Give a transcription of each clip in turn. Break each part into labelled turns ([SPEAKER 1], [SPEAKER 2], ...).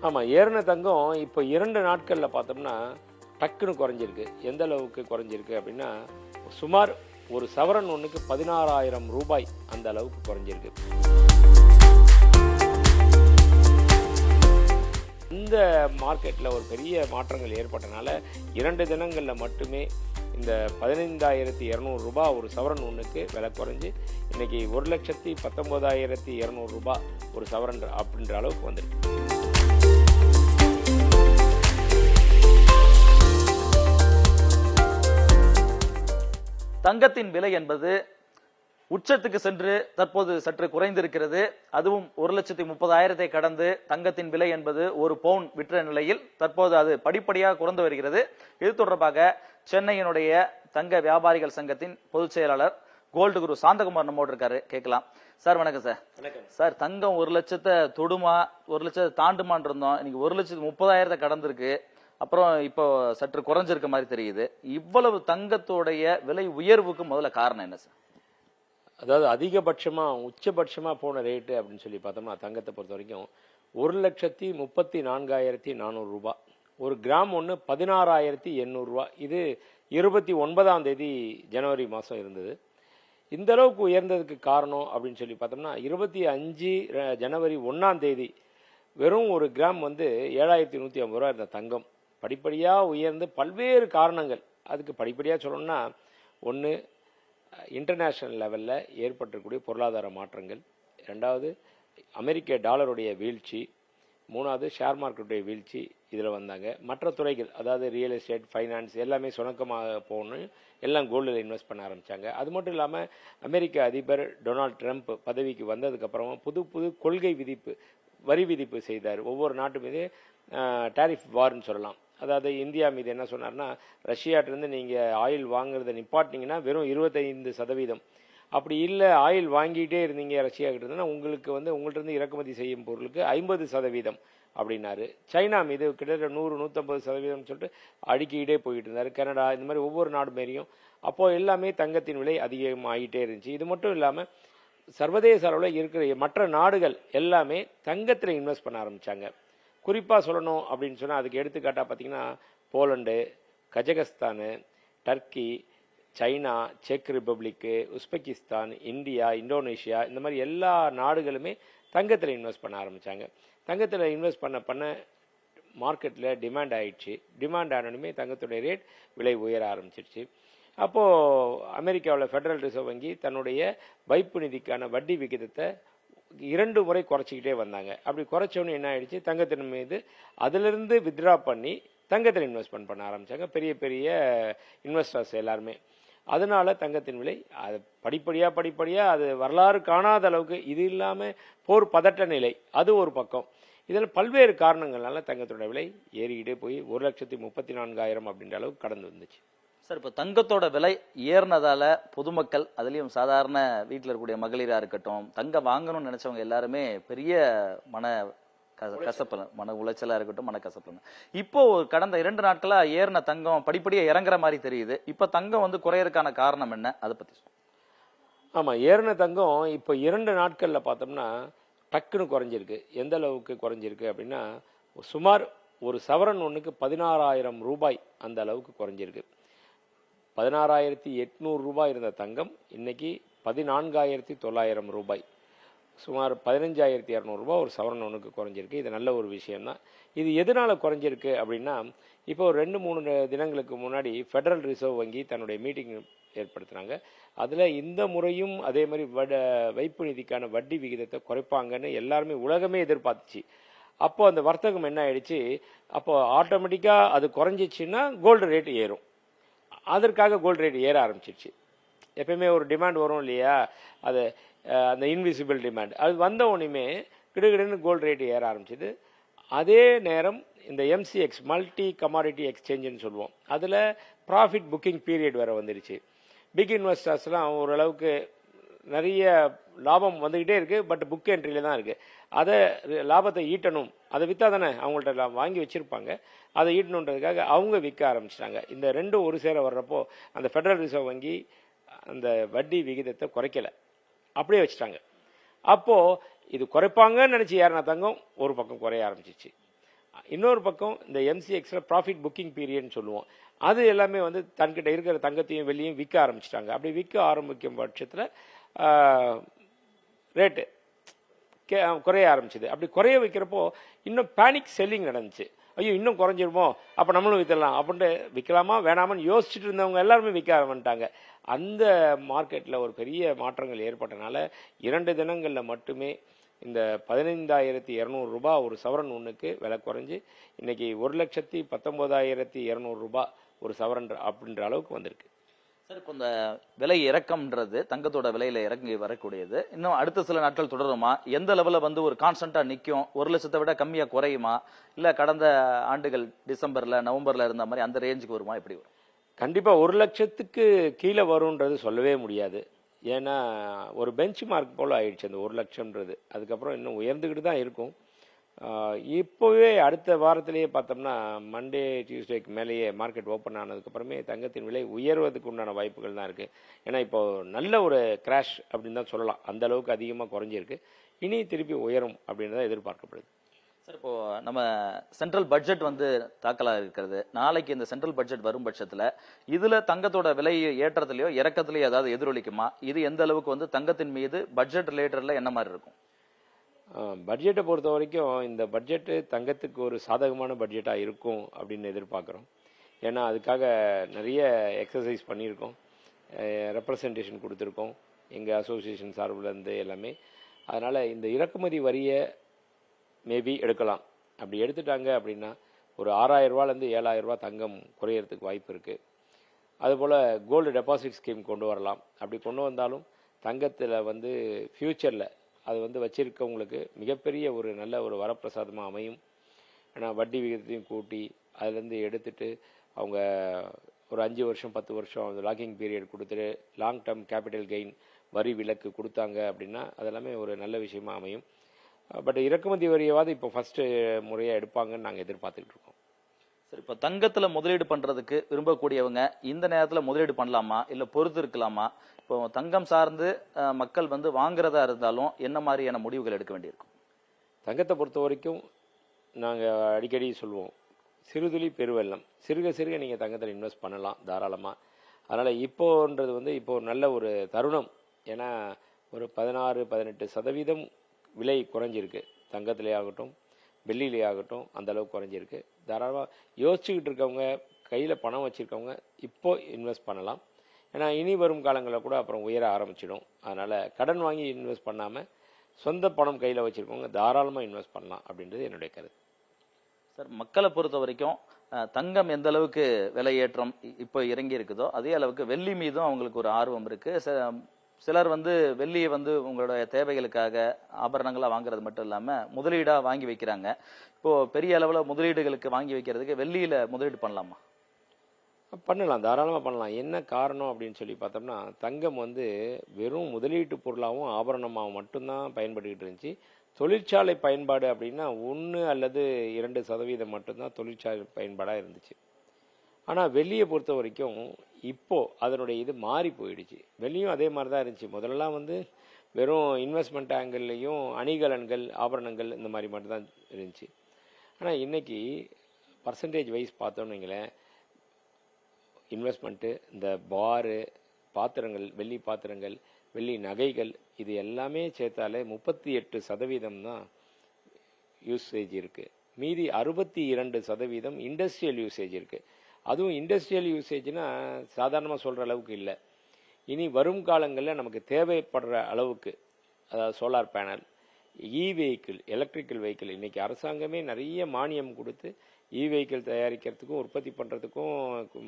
[SPEAKER 1] ஆமாம், ஏறின தங்கம் இப்போ 2 நாட்களில் பார்த்தோம்னா டக்குன்னு குறைஞ்சிருக்கு. எந்த அளவுக்கு குறைஞ்சிருக்கு அப்படின்னா, சுமார் ஒரு சவரன் ஒன்றுக்கு 16,000 ரூபாய் அந்த அளவுக்கு குறைஞ்சிருக்கு. இந்த மார்க்கெட்டில் ஒரு பெரிய மாற்றங்கள் ஏற்பட்டனால 2 தினங்களில் மட்டுமே இந்த 15,200 ரூபாய் ஒரு சவரன் ஒன்றுக்கு விலை குறைஞ்சி இன்னைக்கு 1,19,200 ரூபாய் ஒரு சவரன் அப்படின்ற அளவுக்கு வந்துருக்கு.
[SPEAKER 2] தங்கத்தின் விலை என்பது உச்சத்துக்கு சென்று தற்போது சற்று குறைந்திருக்கிறது. அதுவும் 1,30,000 கடந்து தங்கத்தின் விலை என்பது ஒரு பவுன் விற்ற நிலையில் தற்போது அது படிப்படியாக குறைந்து வருகிறது. இது தொடர்பாக சென்னையினுடைய தங்க வியாபாரிகள் சங்கத்தின் பொதுச் செயலாளர் கோல்டு குரு சாந்தகுமார் நம்மோடு இருக்காரு, கேட்கலாம். சார் வணக்கம் சார்.
[SPEAKER 1] வணக்கம்
[SPEAKER 2] சார். தங்கம் 1 லட்சத்தை தொடுமா, 1 லட்சத்தை தாண்டுமான் இருந்தோம், இன்னைக்கு 1,30,000 கடந்திருக்கு. அப்புறம் இப்போ சற்று குறைஞ்சிருக்க மாதிரி தெரியுது. இவ்வளவு தங்கத்தோடைய விலை உயர்வுக்கு முதல்ல காரணம் என்ன சார்?
[SPEAKER 1] அதாவது அதிகபட்சமாக உச்சபட்சமாக போன ரேட்டு அப்படின்னு சொல்லி பார்த்தோம்னா தங்கத்தை பொறுத்த வரைக்கும் 1,34,400 ரூபாய். ஒரு கிராம் ஒன்று 16,800 ரூபாய். இது 29ஆம் தேதி ஜனவரி மாதம் இருந்தது. இந்த அளவுக்கு உயர்ந்ததுக்கு காரணம் அப்படின்னு சொல்லி பார்த்தோம்னா 25 ஜனவரி 1ஆம் தேதி வெறும் ஒரு கிராம் 7,150 ரூபா இருந்த தங்கம் படிப்படியாக உயர்ந்து பல்வேறு காரணங்கள். அதுக்கு படிப்படியாக சொல்லணும்னா, ஒன்று இன்டர்நேஷ்னல் லெவலில் ஏற்பட்டிருக்கக்கூடிய பொருளாதார மாற்றங்கள், 2வது அமெரிக்க டாலருடைய வீழ்ச்சி, 3வது ஷேர் மார்க்கெட்டுடைய வீழ்ச்சி. இதில் வந்தாங்க மற்ற துறைகள், அதாவது ரியல் எஸ்டேட், ஃபைனான்ஸ் எல்லாமே சுணக்கமாக போகணும், எல்லாம் கோல்டில் இன்வெஸ்ட் பண்ண ஆரம்பித்தாங்க. அது மட்டும் இல்லாமல் அமெரிக்க அதிபர் டொனால்ட் ட்ரம்ப் பதவிக்கு வந்ததுக்கப்புறமா புது புது கொள்கை விதிப்பு, வரி விதிப்பு செய்தார். ஒவ்வொரு நாட்டு மீது டாரிஃப் வார்ன்னு சொல்லலாம். அதாவது இந்தியா மீது என்ன சொன்னார்னா, ரஷ்யாட்டிருந்து நீங்கள் ஆயில் வாங்குறத நிப்பாட்டினீங்கன்னா வெறும் 25%, அப்படி இல்லை ஆயில் வாங்கிட்டே இருந்தீங்க ரஷ்யா கிட்ட இருந்ததுன்னா உங்களுக்கு உங்கள்கிட்ட இறக்குமதி செய்யும் பொருளுக்கு 50% அப்படின்னாரு. சைனா மீது கிட்டத்தட்ட 100-150% சொல்லிட்டு அடுக்கிக்கிட்டே போயிட்டு இருந்தார். கனடா, இந்த மாதிரி ஒவ்வொரு நாடு மாரியும் அப்போது எல்லாமே தங்கத்தின் விலை அதிகமாகிட்டே இருந்துச்சு. இது மட்டும் இல்லாமல் சர்வதேச அளவில் இருக்கிற மற்ற நாடுகள் எல்லாமே தங்கத்தில் இன்வெஸ்ட் பண்ண ஆரம்பித்தாங்க. குறிப்பாக சொல்லணும் அப்படின்னு சொன்னால் அதுக்கு எடுத்துக்காட்டாக பார்த்தீங்கன்னா போலண்டு, கஜகஸ்தானு, டர்க்கி, சைனா, செக் ரிப்பப்ளிக்கு, உஸ்பெகிஸ்தான், இந்தியா, இந்தோனேஷியா, இந்த மாதிரி எல்லா நாடுகளுமே தங்கத்தில் இன்வெஸ்ட் பண்ண ஆரம்பித்தாங்க. தங்கத்தில் இன்வெஸ்ட் பண்ண மார்க்கெட்டில் டிமாண்ட் ஆயிடுச்சு. டிமாண்ட் ஆனோடனே தங்கத்துடைய ரேட் விலை உயர ஆரம்பிச்சிருச்சு. அப்போது அமெரிக்காவில் ஃபெடரல் ரிசர்வ் வங்கி தன்னுடைய வைப்பு நிதிக்கான வட்டி விகிதத்தை 2 முறை குறைச்சிக்கிட்டே வந்தாங்க. அப்படி குறைச்சோன்னு என்ன ஆயிடுச்சு, தங்கத்தின் மீது அதிலிருந்து வித்ட்ரா பண்ணி தங்கத்தில் இன்வெஸ்ட்மெண்ட் பண்ண ஆரம்பித்தாங்க பெரிய பெரிய இன்வெஸ்டர்ஸ் எல்லாருமே. அதனால தங்கத்தின் விலை அது படிப்படியாக அது வரலாறு காணாத அளவுக்கு, இது இல்லாமல் போர் பதட்ட நிலை அது ஒரு பக்கம், இதில் பல்வேறு காரணங்கள்னால தங்கத்தோட விலை ஏறிக்கிட்டே போய் 1,34,000 அப்படின்ற அளவுக்கு கடந்து வந்துச்சு.
[SPEAKER 2] சார், இப்போ தங்கத்தோட விலை ஏறினதால பொதுமக்கள், அதுலேயும் சாதாரண வீட்டில் இருக்கக்கூடிய மகளிராக இருக்கட்டும், தங்கம் வாங்கணும்னு நினைச்சவங்க எல்லாருமே பெரிய மன உளைச்சலாக இருக்கட்டும், மன கசப்புங்க. இப்போ கடந்த 2 நாட்களா ஏறின தங்கம் படிப்படியாக இறங்குற மாதிரி தெரியுது. இப்போ தங்கம் குறையறதுக்கான காரணம் என்ன, அதை பற்றி சொல்லுங்க.
[SPEAKER 1] ஆமாம், ஏறின தங்கம் இப்போ 2 நாட்களில் பார்த்தோம்னா டக்குன்னு குறைஞ்சிருக்கு. எந்த அளவுக்கு குறைஞ்சிருக்கு அப்படின்னா, சுமார் ஒரு சவரன் ஒன்றுக்கு 16,000 ரூபாய் அந்த அளவுக்கு குறைஞ்சிருக்கு. 16,800 ரூபாய் இருந்த தங்கம் இன்னைக்கு 14,900 ரூபாய், சுமார் 15,200 ரூபாய் ஒரு சவரன் ஒன்றுக்கு குறைஞ்சிருக்கு. இது நல்ல ஒரு விஷயம்தான். இது எதனால குறைஞ்சிருக்கு அப்படின்னா, இப்போ 2-3 தினங்களுக்கு முன்னாடி ஃபெடரல் ரிசர்வ் வங்கி தன்னுடைய மீட்டிங் ஏற்படுத்தினாங்க. அதில் இந்த முறையும் அதே மாதிரி வைப்பு நிதிக்கான வட்டி விகிதத்தை குறைப்பாங்கன்னு எல்லாருமே உலகமே எதிர்பார்த்துச்சு. அப்போ அந்த வர்த்தகம் என்ன ஆயிடுச்சு, அப்போ ஆட்டோமேட்டிக்காக அது குறைஞ்சிச்சுன்னா கோல்டு ரேட் ஏறும். அதற்காக கோல்டு ரேட் ஏற ஆரம்பிச்சிருச்சு. எப்பயுமே ஒரு டிமாண்ட் வரும் இல்லையா, அது அந்த இன்விசிபிள் டிமாண்ட், அது வந்த உடனே கிடுகிடுன்னு கோல்டு ரேட் ஏற ஆரம்பிச்சிது. அதே நேரம் இந்த எம்சிஎக்ஸ், மல்டி கமாடிட்டி எக்ஸ்சேஞ்சுன்னு சொல்லுவோம், அதில் ப்ராஃபிட் புக்கிங் பீரியட் வேறு வந்துடுச்சு. பிக் இன்வெஸ்டர்ஸ்லாம் ஓரளவுக்கு நிறைய லாபம் வந்துக்கிட்டே இருக்குது, பட் புக் என்ட்ரியில தான் இருக்குது. அதை லாபத்தை ஈட்டணும், அதை விற்றா தானே அவங்கள்ட்ட வாங்கி வச்சுருப்பாங்க, அதை ஈட்டணுன்றதுக்காக அவங்க விற்க ஆரம்பிச்சிட்டாங்க. இந்த ரெண்டும் ஒரு சேர வர்றப்போ அந்த ஃபெடரல் ரிசர்வ் வங்கி அந்த வட்டி விகிதத்தை குறைக்கலை, அப்படியே வச்சுட்டாங்க. அப்போது இது குறைப்பாங்கன்னு நினச்சி ஏறின தங்கம் ஒரு பக்கம் குறைய ஆரம்பிச்சிச்சு. இன்னொரு பக்கம் இந்த எம்சிஎக்ஸ்ல ப்ராஃபிட் புக்கிங் பீரியட்னு சொல்லுவோம், அது எல்லாமே வந்து தன்கிட்ட இருக்கிற தங்கத்தையும் வெள்ளியும் விற்க ஆரம்பிச்சிட்டாங்க. அப்படி விற்க ஆரம்பிக்கும் பட்சத்தில் ரேட்டு குறைய ஆரம்பிச்சுது. அப்படி குறைய வைக்கிறப்போ இன்னும் பேனிக் செல்லிங் நடந்துச்சு. ஐயோ இன்னும் குறைஞ்சிருமோ, அப்போ நம்மளும் விற்றுடலாம் அப்படின்ட்டு விற்கலாமா வேணாமான்னு யோசிச்சுட்டு இருந்தவங்க எல்லாருமே விற்க ஆரம்பிட்டாங்க. அந்த மார்க்கெட்டில் ஒரு பெரிய மாற்றங்கள் ஏற்பட்டனால 2 தினங்களில் மட்டுமே இந்த 15,200 ரூபாய் ஒரு சவரன் ஒன்றுக்கு விலை குறைஞ்சி இன்னைக்கு 1,19,200 ரூபாய் ஒரு சவரன் அப்படின்ற அளவுக்கு வந்திருக்கு.
[SPEAKER 2] சார், இப்போ இந்த விலை இறக்கம்ன்றது தங்கத்தோட விலையில இறங்கி வரக்கூடியது இன்னும் அடுத்த சில நாட்கள் தொடருமா? எந்த லெவல்ல வந்து ஒரு கான்ஸ்டன்டா நிக்கும்? 1 லட்சத்தை விட கம்மியா குறையுமா? இல்ல கடந்த ஆண்டுகள் டிசம்பர்ல நவம்பர்ல இருந்த மாதிரி அந்த ரேஞ்சுக்கு வருமா? எப்படி வரும்?
[SPEAKER 1] கண்டிப்பா 1 லட்சத்துக்கு கீழே வரும்ன்றது சொல்லவே முடியாது. ஏன்னா ஒரு பெஞ்ச் மார்க் போல ஆயிடுச்சு அந்த 1 லட்சம்ன்றது. அதுக்கப்புறம் இன்னும் உயர்ந்துக்கிட்டு தான் இருக்கும். இப்போவே அடுத்த வாரத்திலேயே பார்த்தோம்னா மண்டே டியூஸ்டேக்கு மேலேயே மார்க்கெட் ஓப்பன் ஆனதுக்கப்புறமே தங்கத்தின் விலை உயர்வதற்கு உண்டான வாய்ப்புகள் தான் இருக்குது. ஏன்னா இப்போ நல்ல ஒரு கிராஷ் அப்படின்னு தான் சொல்லலாம். அந்த அளவுக்கு அதிகமாக குறைஞ்சிருக்கு. இனி திருப்பி உயரும் அப்படின்னு தான் எதிர்பார்க்கப்படுது.
[SPEAKER 2] சார், இப்போ நம்ம சென்ட்ரல் பட்ஜெட் வந்து தாக்கலாக இருக்கிறது. நாளைக்கு இந்த சென்ட்ரல் பட்ஜெட் வரும் பட்சத்துல இதுல தங்கத்தோட விலை ஏற்றத்திலேயோ இறக்கத்திலேயோ ஏதாவது எதிரொலிக்குமா? இது எந்த அளவுக்கு வந்து தங்கத்தின் மீது பட்ஜெட் ரிலேட்டட்ல என்ன மாதிரி இருக்கும்?
[SPEAKER 1] பட்ஜெட்டை பொறுத்த வரைக்கும் இந்த பட்ஜெட்டு தங்கத்துக்கு ஒரு சாதகமான பட்ஜெட்டாக இருக்கும் அப்படின்னு எதிர்பார்க்குறோம். ஏன்னா அதுக்காக நிறைய எக்ஸசைஸ் பண்ணியிருக்கோம், ரெப்ரசன்டேஷன் கொடுத்துருக்கோம் எங்கள் அசோசியேஷன் சார்பிலேருந்து எல்லாமே. அதனால் இந்த இறக்குமதி வரியை மேபி எடுக்கலாம். அப்படி எடுத்துட்டாங்க அப்படின்னா ஒரு 6,000 ரூபாலேருந்து 7,000 ரூபா தங்கம் குறையறதுக்கு வாய்ப்பு இருக்குது. அதுபோல் கோல்டு டெபாசிட் ஸ்கீம் கொண்டு வரலாம். அப்படி கொண்டு வந்தாலும் தங்கத்தில் வந்து ஃப்யூச்சரில் அது வந்து வச்சிருக்கவங்களுக்கு மிகப்பெரிய ஒரு நல்ல ஒரு வரப்பிரசாதமாக அமையும். ஏன்னா வட்டி விகிதத்தையும் கூட்டி அதுலேருந்து எடுத்துட்டு அவங்க ஒரு 5 வருஷம் 10 வருஷம் அந்த லாக்கிங் பீரியட் கொடுத்துட்டு லாங் டேர்ம் கேபிட்டல் கெயின் வரி விலக்கு கொடுத்தாங்க அப்படின்னா அதெல்லாமே ஒரு நல்ல விஷயமா அமையும். பட் இறக்குமதி வரியவாது இப்போ ஃபர்ஸ்ட் முறையாக எடுப்பாங்கன்னு நாங்கள் எதிர்பார்த்துக்கிட்டு இருக்கோம்.
[SPEAKER 2] சரி, இப்போ தங்கத்துல முதலீடு பண்றதுக்கு விரும்பக்கூடியவங்க இந்த நேரத்துல முதலீடு பண்ணலாமா இல்ல பொறுத்து இருக்கலாமா? இப்போ தங்கம் சார்ந்து மக்கள் வந்து வாங்குறதா இருந்தாலும் என்ன மாதிரியான முடிவுகள் எடுக்க வேண்டியிருக்கும்?
[SPEAKER 1] தங்கத்தை பொறுத்த வரைக்கும் நாங்கள் அடிக்கடி சொல்லுவோம், சிறுதுளி பெருவெள்ளம். சிறுக சிறுக நீங்கள் தங்கத்தில் இன்வெஸ்ட் பண்ணலாம் தாராளமாக. அதனால் இப்போன்றது வந்து இப்போ ஒரு நல்ல ஒரு தருணம். ஏன்னா ஒரு 16-18% விலை குறைஞ்சிருக்கு. தங்கத்திலே ஆகட்டும் வெள்ளியிலே ஆகட்டும் அந்த அளவுக்கு குறைஞ்சிருக்கு. தாராளமாக யோசிச்சுக்கிட்டு இருக்கவங்க கையில் பணம் வச்சுருக்கவங்க இப்போ இன்வெஸ்ட் பண்ணலாம். ஏன்னா இனி வரும் காலங்களில் கூட அப்புறம் உயர ஆரம்பிச்சிடும். அதனால் கடன் வாங்கி இன்வெஸ்ட் பண்ணாமல் சொந்த பணம் கையில் வச்சுருக்கவங்க தாராளமாக இன்வெஸ்ட் பண்ணலாம் அப்படின்றது என்னுடைய கருத்து.
[SPEAKER 2] சார், மக்களை பொறுத்த வரைக்கும் தங்கம் எந்த அளவுக்கு விலை ஏற்றம் இப்போ இறங்கி இருக்குதோ அதே அளவுக்கு வெள்ளி மீதும் அவங்களுக்கு ஒரு ஆர்வம் இருக்கு. சிலர் வந்து வெள்ளியை வந்து உங்களோட தேவைகளுக்காக ஆபரணங்களா வாங்குறது மட்டும் இல்லாம முதலீடா வாங்கி வைக்கிறாங்க. இப்போ பெரிய அளவுல முதலீடுகளுக்கு வாங்கி வைக்கிறதுக்கு வெள்ளியில முதலீடு பண்ணலாமா?
[SPEAKER 1] பண்ணலாம், தாராளமாக பண்ணலாம். என்ன காரணம் அப்படின்னு சொல்லி பார்த்தோம்னா தங்கம் வந்து வெறும் முதலீட்டு பொருளாகவும் ஆபரணமாகவும் மட்டும்தான் பயன்பட்டுக்கிட்டு இருந்துச்சு. தொழிற்சாலை பயன்பாடு அப்படின்னா 1 அல்லது 2% மட்டும்தான் தொழிற்சாலை பயன்பாடாக இருந்துச்சு. ஆனால் வெள்ளியை பொறுத்த வரைக்கும் இப்போ அதனுடைய இது மாறி போயிடுச்சு. வெள்ளியும் அதே மாதிரி தான் இருந்துச்சு. முதல்லலாம் வந்து வெறும் இன்வெஸ்ட்மெண்ட் ஆங்கிள்லையும் அணிகலன்கள் ஆபரணங்கள் இந்த மாதிரி மட்டும்தான் இருந்துச்சு. ஆனால் இன்னைக்கு பர்சன்டேஜ் வைஸ் பார்த்தோன்னு வைங்களேன், இன்வெஸ்ட்மெண்ட்டு இந்த பாரு பாத்திரங்கள் வெள்ளி பாத்திரங்கள் வெள்ளி நகைகள் இது எல்லாமே சேர்த்தாலே 38% தான் யூசேஜ் இருக்குது. மீதி 62% இண்டஸ்ட்ரியல் யூசேஜ் இருக்குது. அதுவும் இண்டஸ்ட்ரியல் யூசேஜ்னா சாதாரணமாக சொல்கிற அளவுக்கு இல்லை. இனி வரும் காலங்களில் நமக்கு தேவைப்படுற அளவுக்கு, அதாவது solar panel, vehicle, electrical vehicle, இன்றைக்கி அரசாங்கமே நிறைய மானியம் கொடுத்து வெஹிக்கிள் தயாரிக்கிறதுக்கும் உற்பத்தி பண்ணுறதுக்கும்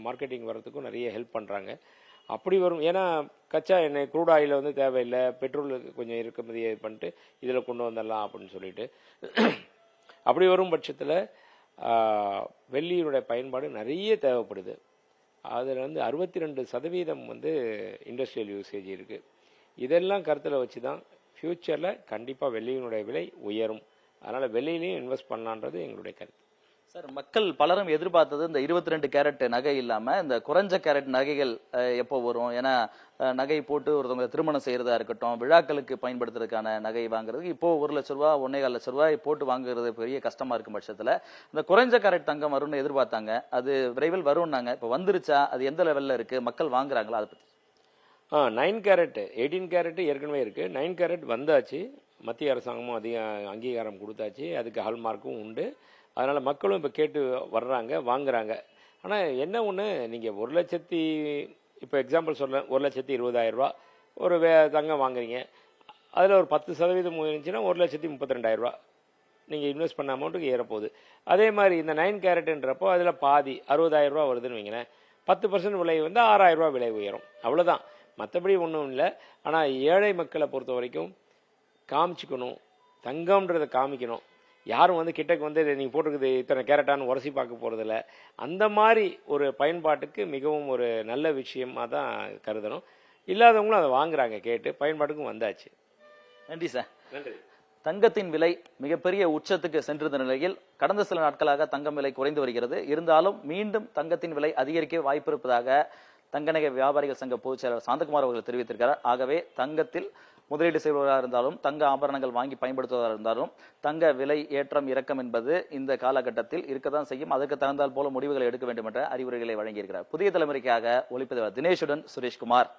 [SPEAKER 1] மார்க்கெட்டிங் வர்றதுக்கும் நிறைய ஹெல்ப் பண்ணுறாங்க. அப்படி வரும். ஏன்னா கச்சா எண்ணெய் க்ரூட் ஆயில் வந்து தேவையில்லை, பெட்ரோலுக்கு கொஞ்சம் இறக்குமதி பண்ணிட்டு இதில் கொண்டு வந்துடலாம் அப்படின்னு சொல்லிட்டு அப்படி வரும் பட்சத்தில் வெள்ளியினுடைய பயன்பாடு நிறைய தேவைப்படுது. அதில் வந்து 62% வந்து இண்டஸ்ட்ரியல் யூசேஜ் இருக்குது. இதெல்லாம் கருத்தில் வச்சு தான் ஃப்யூச்சரில் கண்டிப்பாக வெள்ளியினுடைய விலை உயரும். அதனால் வெள்ளியிலையும் இன்வெஸ்ட் பண்ணலான்றது எங்களுடைய கருத்து.
[SPEAKER 2] சார், மக்கள் பலரும் எதிர்பார்த்தது இந்த 22 கேரட் நகை இல்லாம இந்த குறைஞ்ச கேரட் நகைகள் எப்போ வரும்? ஏன்னா நகை போட்டு ஒருத்தவங்க திருமணம் செய்யறதா இருக்கட்டும், விழாக்களுக்கு பயன்படுத்துறதுக்கான நகை வாங்குறதுக்கு இப்போ 1,00,000 ரூபாய் 1,4 லட்சம் ரூபாய் போட்டு வாங்குறது பெரிய கஷ்டமா இருக்கும் பட்சத்துல இந்த குறைஞ்ச கேரட் தங்கம் வரும்னு எதிர்பார்த்தாங்க. அது விரைவில் வரும்னாங்க. இப்ப வந்துருச்சா? அது எந்த லெவல்ல இருக்கு? மக்கள் வாங்குறாங்களா? அதை பத்தி
[SPEAKER 1] 9 கேரட் 18 கேரட் ஏற்கனவே இருக்கு. 9 கேரட் வந்தாச்சு. மத்திய அரசாங்கமும் அதிக அங்கீகாரம் கொடுத்தாச்சு. அதுக்கு ஹால்மார்க்கும் உண்டு. அதனால மக்களும் இப்போ கேட்டு வர்றாங்க, வாங்குறாங்க. ஆனால் என்ன ஒன்று, நீங்கள் 1,00,000 இப்போ எக்ஸாம்பிள் சொல்ல 1,20,000 ரூபா ஒரு தங்கம் வாங்குறீங்க. அதில் ஒரு 10% இருந்துச்சுன்னா 1,32,000 ரூபா நீங்கள் இன்வெஸ்ட் பண்ண அமௌண்ட்டுக்கு ஏறப்போகுது. அதே மாதிரி இந்த 9 கேரட்டுன்றப்போ அதில் பாதி 60,000 ரூபா வருதுன்னு வைங்களேன். 10% விலை வந்து 6,000 ரூபா விலை உயரும். அவ்வளோதான், மற்றபடி ஒன்றும் இல்லை. ஆனால் ஏழை மக்களை பொறுத்த வரைக்கும் காமிச்சிக்கணும், தங்கம்ன்றதை காமிக்கணும். யாரும் வந்து கிட்டக்கு வந்து நீங்கள் போட்டிருக்குது இத்தனை கேரட்டான்னு உரசி பார்க்க போகிறதில்ல. அந்த மாதிரி ஒரு பயன்பாட்டுக்கு மிகவும் ஒரு நல்ல விஷயமாக தான் கருதணும். இல்லாதவங்களும் அதை வாங்குறாங்க, கேட்டு பயன்பாட்டுக்கும் வந்தாச்சு.
[SPEAKER 2] நன்றி சார்.
[SPEAKER 1] நன்றி.
[SPEAKER 2] தங்கத்தின் விலை மிகப்பெரிய உச்சத்துக்கு சென்றிருந்த நிலையில் கடந்த சில நாட்களாக தங்கம் விலை குறைந்து வருகிறது. இருந்தாலும் மீண்டும் தங்கத்தின் விலை அதிகரிக்க வாய்ப்பு இருப்பதாக தங்க நகை வியாபாரிகள் சங்க பொதுச் செயலாளர் சாந்தகுமார் அவர்கள் தெரிவித்திருக்கிறார். ஆகவே தங்கத்தில் முதலீடு செய்வதாக இருந்தாலும், தங்க ஆபரணங்கள் வாங்கி பயன்படுத்துவதாக இருந்தாலும், தங்க விலை ஏற்றம் இறக்கம் என்பது இந்த காலகட்டத்தில் இருக்கத்தான் செய்யும். அதற்கு தகுந்தால் போல முடிவுகளை எடுக்க வேண்டும் என்ற அறிவுரைகளை வழங்கியிருக்கிறார். புதிய தலைமுறைக்காக ஒளிப்பதிவாளர் தினேஷுடன் சுரேஷ்குமார்.